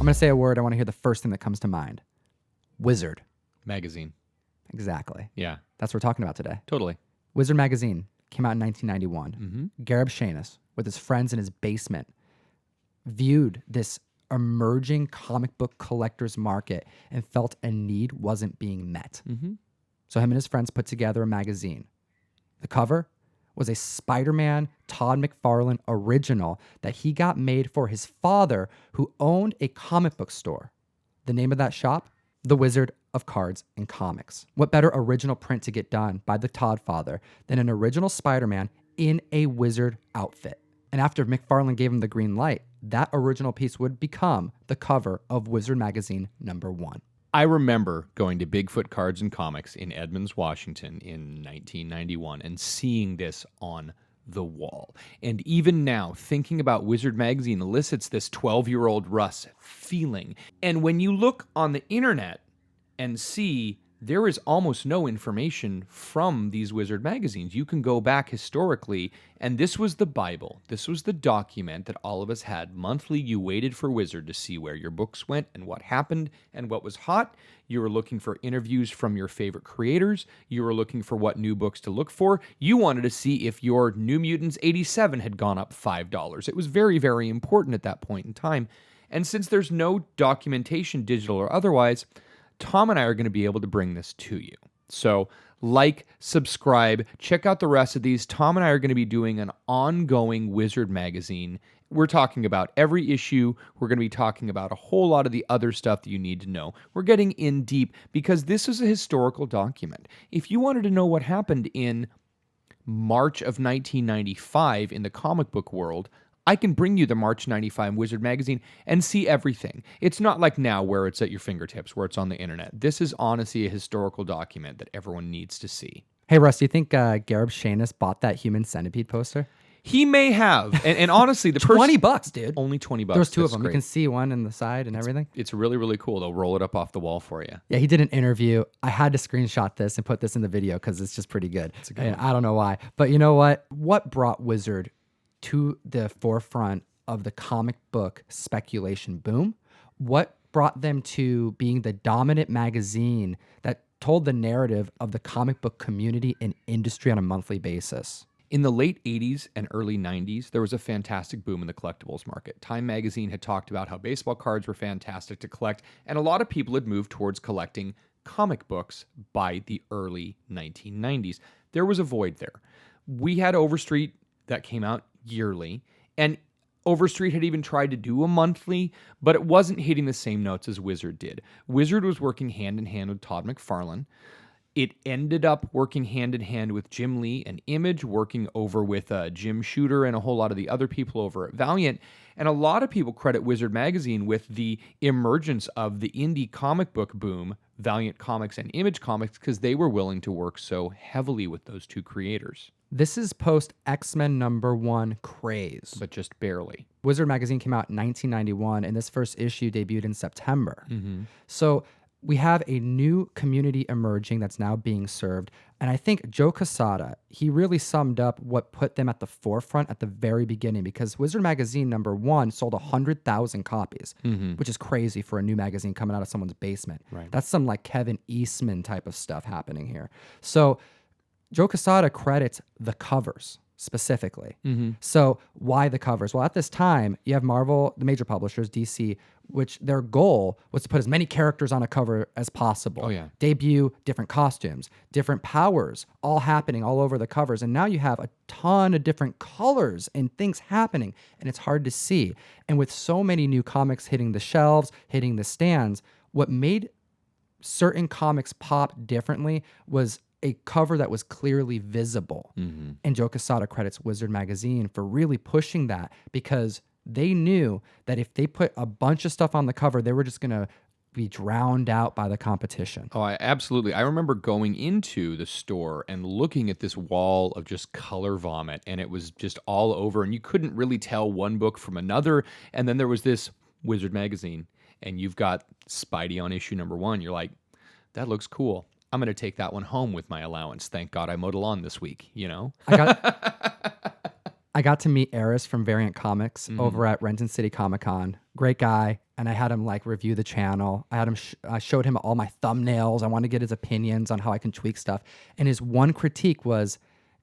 I'm going to say a word. I want to hear the first thing that comes to mind. Wizard. Magazine. Exactly. Yeah, That's what we're talking about today. totally. Wizard magazine came out in 1991. Mm-hmm. Garib Shanis, with his friends in his basement, viewed this emerging comic book collector's market and felt a need wasn't being met. Mm-hmm. So him and his friends put together a magazine. The cover was a Spider-Man Todd McFarlane original that he got made for his father, who owned a comic book store. The name of that shop? The Wizard of Cards and Comics. What better original print to get done by the Todd father than an original Spider-Man in a wizard outfit? And after McFarlane gave him the green light, that original piece would become the cover of Wizard Magazine #1. I remember going to Bigfoot Cards and Comics in Edmonds, Washington in 1991 and seeing this on the wall. And even now, thinking about Wizard Magazine elicits this 12-year-old Russ feeling. And when you look on the internet and see there is almost no information from these Wizard magazines. You can go back historically, and this was the Bible. This was the document that all of us had. Monthly, you waited for Wizard to see where your books went and what happened and what was hot. You were looking for interviews from your favorite creators. You were looking for what new books to look for. You wanted to see if your New Mutants 87 had gone up $5. It was very, very important at that point in time. And since there's no documentation, digital or otherwise, Tom and I are going to be able to bring this to you. So like, subscribe, check out the rest of these. Tom and I are going to be doing an ongoing Wizard magazine. We're talking about every issue. We're going to be talking about a whole lot of the other stuff that you need to know. We're getting in deep because this is a historical document. If you wanted to know what happened in March of 1995 in the comic book world, I can bring you the March 95 Wizard magazine and see everything. It's not like now where it's at your fingertips, where it's on the internet. This is honestly a historical document that everyone needs to see. Hey, Russ, do you think Garib Shanis bought that Human Centipede poster? He may have. And honestly, the $20, dude. Only $20. There's two of That's them. great. You can see one in the side and everything. It's really, really cool. They'll roll it up off the wall for you. Yeah, he did an interview. I had to screenshot this and put this in the video because it's just pretty good. It's a good And one. I don't know why. But you know what? What brought Wizard to the forefront of the comic book speculation boom? What brought them to being the dominant magazine that told the narrative of the comic book community and industry on a monthly basis? In the late 80s and early 90s, there was a fantastic boom in the collectibles market. Time magazine had talked about how baseball cards were fantastic to collect, and a lot of people had moved towards collecting comic books by the early 1990s. There was a void there. We had Overstreet that came out yearly, and Overstreet had even tried to do a monthly, but it wasn't hitting the same notes as Wizard did. Wizard was working hand in hand with Todd McFarlane. It ended up working hand in hand with Jim Lee and Image, working over with Jim Shooter and a whole lot of the other people over at Valiant. And a lot of people credit Wizard Magazine with the emergence of the indie comic book boom, Valiant Comics and Image Comics, because they were willing to work so heavily with those two creators. This is post X-Men #1 craze. But just barely. Wizard magazine came out in 1991, and this first issue debuted in September. So we have a new community emerging that's now being served. And I think Joe Quesada, he really summed up what put them at the forefront at the very beginning, because Wizard Magazine #1 sold 100,000 copies, which is crazy for a new magazine coming out of someone's basement. Right. That's some like Kevin Eastman type of stuff happening here. So Joe Quesada credits the covers specifically. So why the covers? Well, at this time, you have Marvel, the major publishers, DC, which their goal was to put as many characters on a cover as possible. Oh, yeah. Debut, different costumes, different powers, all happening all over the covers. And now you have a ton of different colors and things happening, and it's hard to see. And with so many new comics hitting the shelves, hitting the stands, what made certain comics pop differently was a cover that was clearly visible. And Joe Quesada credits Wizard Magazine for really pushing that, because they knew that if they put a bunch of stuff on the cover, they were just going to be drowned out by the competition. Oh, absolutely. I remember going into the store and looking at this wall of just color vomit, and it was just all over, and you couldn't really tell one book from another. And then there was this Wizard Magazine, and you've got Spidey on issue #1. You're like, that looks cool. I'm going to take that one home with my allowance. Thank God I mowed a lawn this week, you know? I got to meet Eris from Variant Comics over at Renton City Comic Con. Great guy. and I had him like review the channel. I showed him all my thumbnails. I wanted to get his opinions on how I can tweak stuff. And his one critique was,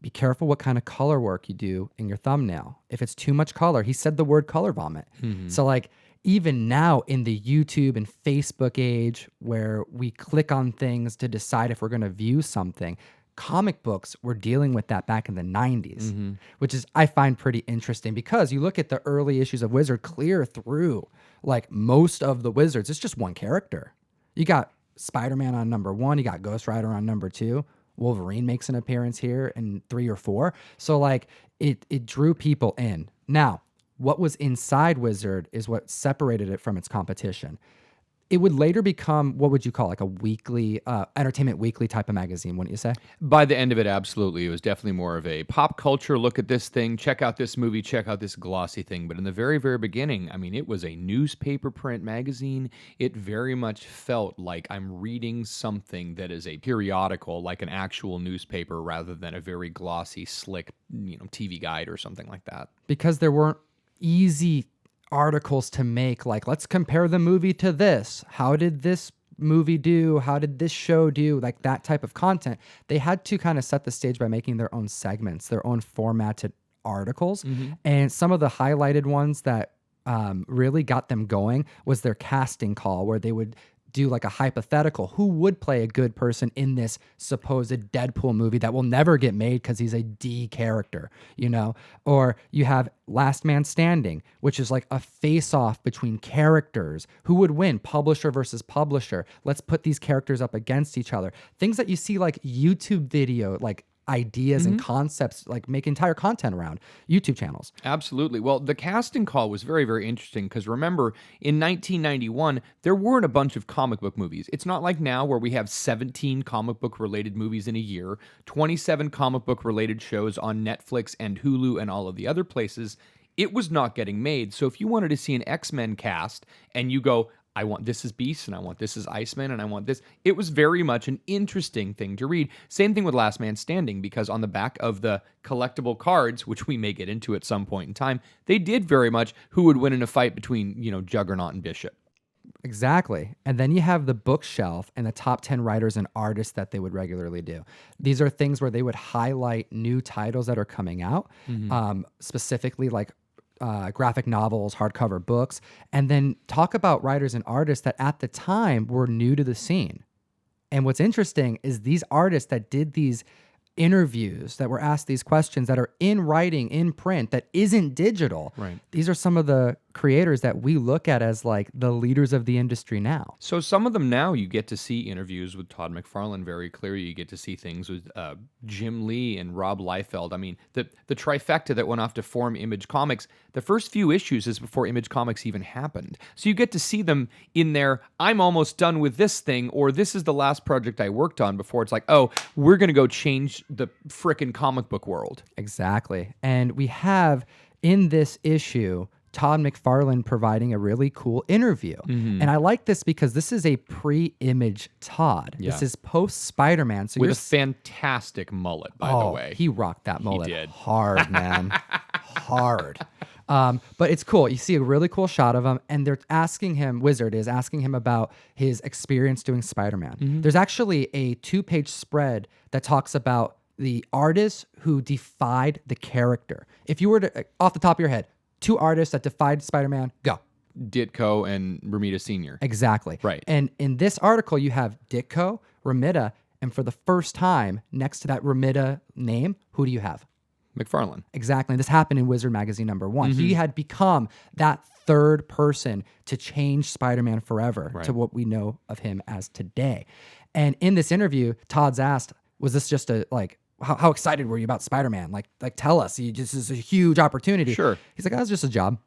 be careful what kind of color work you do in your thumbnail. If it's too much color, he said the word color vomit. So like even now in the YouTube and Facebook age where we click on things to decide if we're going to view something, comic books were dealing with that back in the 90s, which is, I find pretty interesting because you look at the early issues of Wizard, clear through like most of the Wizards, it's just one character. You got Spider-Man on number 1, you got Ghost Rider on number 2, Wolverine makes an appearance here in 3 or 4. So like it drew people in. Now, what was inside Wizard is what separated it from its competition. It would later become, what would you call, like a weekly, entertainment weekly type of magazine, wouldn't you say? By the end of it, absolutely. It was definitely more of a pop culture look at this thing, check out this movie, check out this glossy thing. But in the very, very beginning, I mean, it was a newspaper print magazine. It very much felt like I'm reading something that is a periodical, like an actual newspaper, rather than a very glossy, slick, TV guide or something like that. Because there weren't easy articles to make, like, let's compare the movie to this. How did this movie do? How did this show do? Like that type of content. They had to kind of set the stage by making their own segments, their own formatted articles. And some of the highlighted ones that really got them going was their casting call, where they would do like a hypothetical. Who would play a good person in this supposed Deadpool movie that will never get made because he's a D character, Or you have Last Man Standing, which is like a face-off between characters. Who would win? Publisher versus publisher. Let's put these characters up against each other. Things that you see like YouTube video, like ideas and concepts, like make entire content around YouTube channels. Absolutely. Well, the casting call was very, very interesting because remember, in 1991, there weren't a bunch of comic book movies. It's not like now where we have 17 comic book related movies in a year, 27 comic book related shows on Netflix and Hulu and all of the other places. It was not getting made. So if you wanted to see an X-Men cast and you go, I want this as Beast, and I want this as Iceman, and I want this. It was very much an interesting thing to read. Same thing with Last Man Standing, because on the back of the collectible cards, which we may get into at some point in time, they did very much who would win in a fight between, Juggernaut and Bishop. Exactly. And then you have the bookshelf and the top 10 writers and artists that they would regularly do. These are things where they would highlight new titles that are coming out, specifically like graphic novels, hardcover books, and then talk about writers and artists that at the time were new to the scene. And what's interesting is these artists that did these interviews, that were asked these questions, that are in writing, in print, that isn't digital. Right. These are some of the creators that we look at as like the leaders of the industry now. So some of them now you get to see interviews with Todd McFarlane very clearly. You get to see things with Jim Lee and Rob Liefeld. I mean, the trifecta that went off to form Image Comics, the first few issues is before Image Comics even happened. So you get to see them in there, I'm almost done with this thing, or this is the last project I worked on, before it's like, oh, we're going to go change the frickin' comic book world. Exactly. And we have in this issue Todd McFarlane providing a really cool interview. And I like this because this is a pre-Image Todd. Yeah. This is post-Spider-Man. So with a fantastic mullet, by the way. He rocked that mullet did. hard, man. Hard. But it's cool. You see a really cool shot of him, and they're asking him, Wizard is asking him about his experience doing Spider-Man. There's actually a 2-page spread that talks about the artists who defied the character. If you were to, off the top of your head, 2 artists that defied Spider-Man, go. Ditko and Romita Sr. Exactly. Right. And in this article, you have Ditko, Romita, and for the first time, next to that Romita name, who do you have? McFarlane. Exactly. This happened in Wizard Magazine number 1. He had become that third person to change Spider-Man forever to what we know of him as today. And in this interview, Todd's asked, was this just a, like, how excited were you about Spider-Man? Like tell us. This is a huge opportunity. Sure. He's like, oh, it's just a job.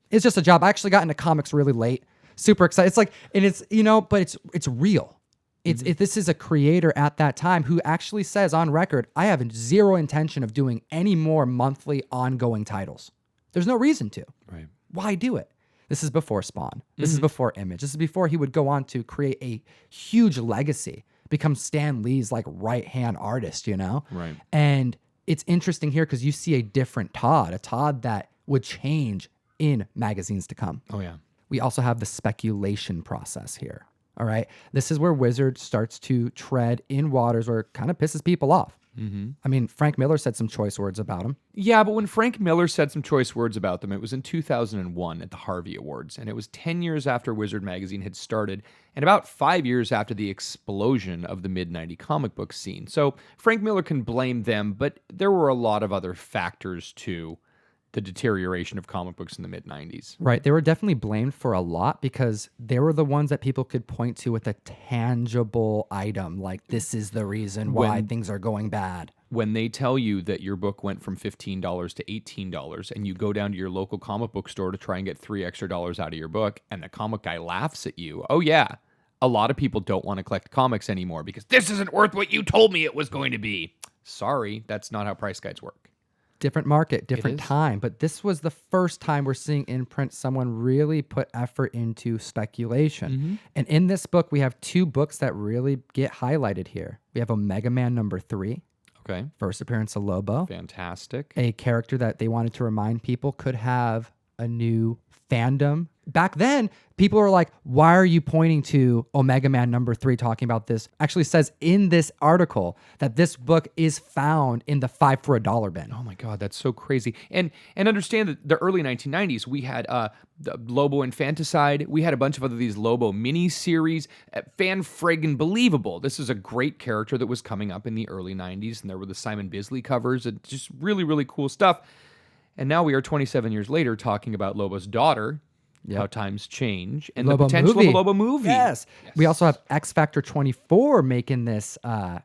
It's just a job. I actually got into comics really late. Super excited. It's like, and it's, but it's real. This is a creator at that time who actually says on record, I have zero intention of doing any more monthly ongoing titles. There's no reason to. Right. Why do it? This is before Spawn. This is before Image. This is before he would go on to create a huge legacy, become Stan Lee's like right-hand artist, Right. And it's interesting here because you see a different Todd, a Todd that would change in magazines to come. Oh, yeah. we also have the speculation process here. All right. This is where Wizard starts to tread in waters where it kind of pisses people off. I mean, Frank Miller said some choice words about him. Yeah, but when Frank Miller said some choice words about them, it was in 2001 at the Harvey Awards, and it was 10 years after Wizard magazine had started, and about 5 years after the explosion of the mid-90 comic book scene. So Frank Miller can blame them, but there were a lot of other factors to the deterioration of comic books in the mid-90s. Right. They were definitely blamed for a lot because they were the ones that people could point to with a tangible item, like this is the reason why things are going bad. When they tell you that your book went from $15 to $18 and you go down to your local comic book store to try and get $3 extra out of your book and the comic guy laughs at you, oh yeah, a lot of people don't want to collect comics anymore because this isn't worth what you told me it was going to be. Sorry, that's not how price guides work. Different market, different time. But this was the first time we're seeing in print someone really put effort into speculation. And in this book, we have 2 books that really get highlighted here. We have Omega Man #3. Okay. First appearance of Lobo. Fantastic. A character that they wanted to remind people could have a new fandom. Back then, people were like, why are you pointing to Omega Man #3 talking about this? Actually says in this article that this book is found in the 5 for $1 bin. Oh my God, that's so crazy. And understand that the early 1990s, we had the Lobo Infanticide. We had a bunch of other these Lobo mini-series. Fan-friggin' believable. This is a great character that was coming up in the early 90s, and there were the Simon Bisley covers and just really, really cool stuff. And now we are 27 years later talking about Lobo's daughter, how times change, and Lobo the potential movie. of a Lobo movie. Yes. We also have X Factor 24 making this,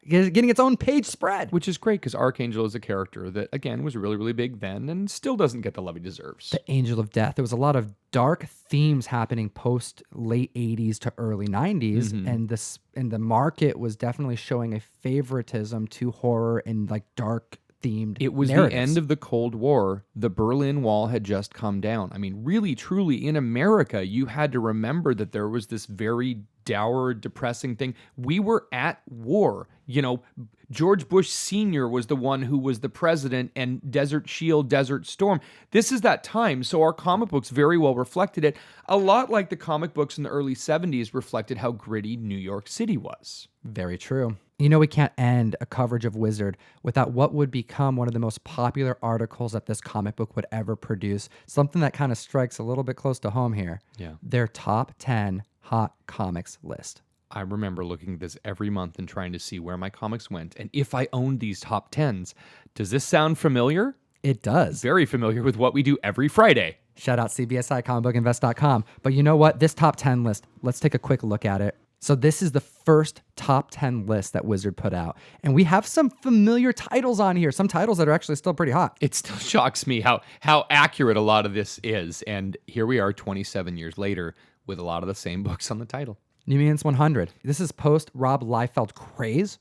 getting its own page spread. Which is great because Archangel is a character that, again, was really, really big then and still doesn't get the love he deserves. The Angel of Death. There was a lot of dark themes happening post late 80s to early 90s, and the market was definitely showing a favoritism to horror and like dark themed It was narratives. the end of the Cold War. The Berlin Wall had just come down. I mean, really, truly, in America, you had to remember that there was this very dour, depressing thing. We were at war. You know, George Bush Sr. was the one who was the president, and Desert Shield, Desert Storm. This is that time, so our comic books very well reflected it. A lot like the comic books in the early 70s reflected how gritty New York City was. Very true. You know, we can't end a coverage of Wizard without what would become one of the most popular articles that this comic book would ever produce. Something that kind of strikes a little bit close to home here. Yeah. Their top 10 hot comics list. I remember looking at this every month and trying to see where my comics went and if I owned these top 10s. Does this sound familiar? It does. Very familiar with what we do every Friday. Shout out CBSI, comicbookinvest.com. But you know what? This top 10 list, let's take a quick look at it. So this is the first top 10 list that Wizard put out. And we have some familiar titles on here, some titles that are actually still pretty hot. It still shocks me how accurate a lot of this is. And here we are 27 years later with a lot of the same books on the title. New Mutants 100. This is post Rob Liefeld craze,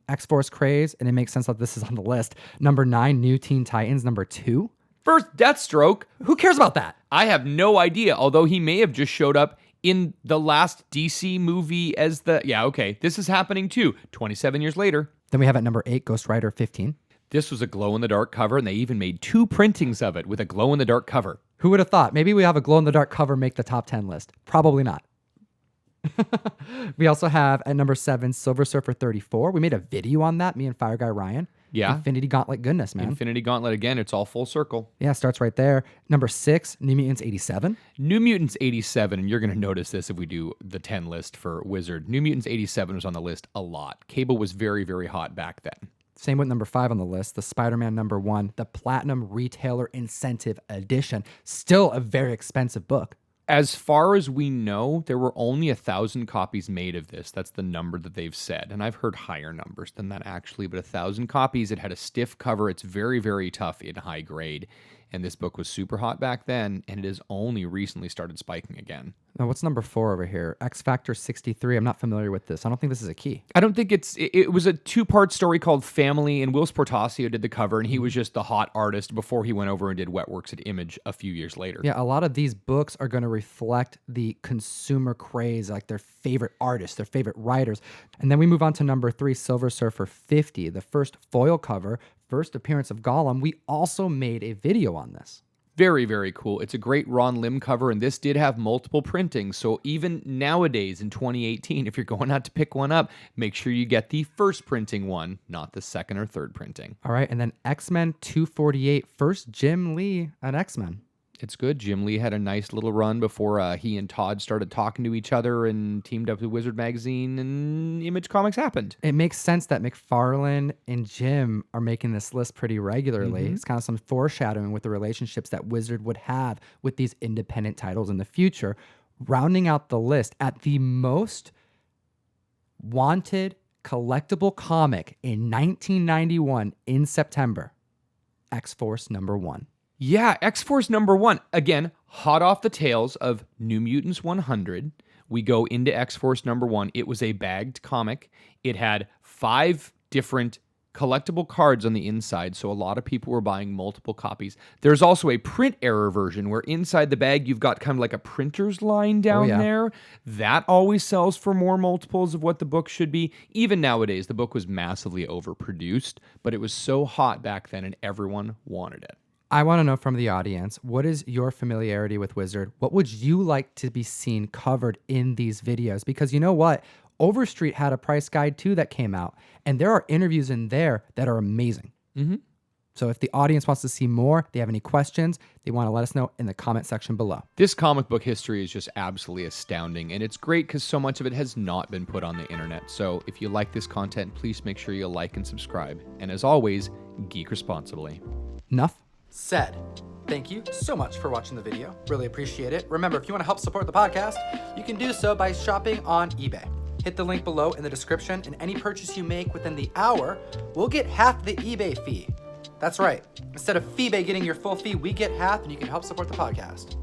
X-Force craze, and it makes sense that this is on the list. Number 9, New Teen Titans. Number 2. First, Deathstroke. Who cares about that? I have no idea, although he may have just showed up in the last DC movie as the... Yeah, okay, this is happening too, 27 years later. Then we have at number 8, Ghost Rider 15. This was a glow-in-the-dark cover, and they even made 2 printings of it with a glow-in-the-dark cover. Who would have thought? Maybe we have a glow-in-the-dark cover make the top 10 list. Probably not. We also have at number 7, Silver Surfer 34. We made a video on that, me and Fire Guy Ryan. Yeah. Infinity Gauntlet goodness, man. Infinity Gauntlet, again, it's all full circle. Yeah, starts right there. Number 6, New Mutants 87. New Mutants 87, and you're going to notice this if we do the 10 list for Wizard. New Mutants 87 was on the list a lot. Cable was very, very hot back then. Same with number 5 on the list, the Spider-Man number 1, the Platinum Retailer Incentive Edition. Still a very expensive book. As far as we know, there were only 1,000 copies made of this. That's the number that they've said. And I've heard higher numbers than that, actually. But 1,000 copies. It had a stiff cover. It's very, very tough in high grade. And this book was super hot back then, and it has only recently started spiking again. Now, what's number 4 over here? X Factor 63. I'm not familiar with this. I don't think this is a key. I don't think it was a 2-part story called Family, and Will Sportasio did the cover, and he was just the hot artist before he went over and did Wetworks at Image a few years later. Yeah, a lot of these books are going to reflect the consumer craze, like their favorite artists, their favorite writers. And then we move on to number 3, Silver Surfer 50, the first foil cover, first appearance of Gollum. We also made a video on this. Very, very cool. It's a great Ron Lim cover, and this did have multiple printings. So even nowadays in 2018, if you're going out to pick one up, make sure you get the first printing one, not the second or third printing. All right, and then X-Men 248, first Jim Lee at X-Men. It's good. Jim Lee had a nice little run before he and Todd started talking to each other and teamed up with Wizard Magazine, and Image Comics happened. It makes sense that McFarlane and Jim are making this list pretty regularly. It's kind of some foreshadowing with the relationships that Wizard would have with these independent titles in the future. Rounding out the list at the most wanted collectible comic in 1991 in September, X-Force #1. Yeah, X-Force #1. Again, hot off the tails of New Mutants 100. We go into X-Force #1. It was a bagged comic. It had 5 different collectible cards on the inside, so a lot of people were buying multiple copies. There's also a print error version where inside the bag you've got kind of like a printer's line down there. That always sells for more multiples of what the book should be. Even nowadays, the book was massively overproduced, but it was so hot back then and everyone wanted it. I want to know from the audience, what is your familiarity with Wizard? What would you like to be seen covered in these videos? Because you know what? Overstreet had a price guide too that came out, and there are interviews in there that are amazing. So if the audience wants to see more, they have any questions, they want to let us know in the comment section below. This comic book history is just absolutely astounding, and it's great because so much of it has not been put on the internet. So if you like this content, please make sure you like and subscribe. And as always, geek responsibly. Enough said. Thank you so much for watching the video. Really appreciate it. Remember, if you want to help support the podcast, you can do so by shopping on eBay. Hit the link below in the description, and any purchase you make within the hour, we'll get half the eBay fee. That's right. Instead of eBay getting your full fee, we get half, and you can help support the podcast.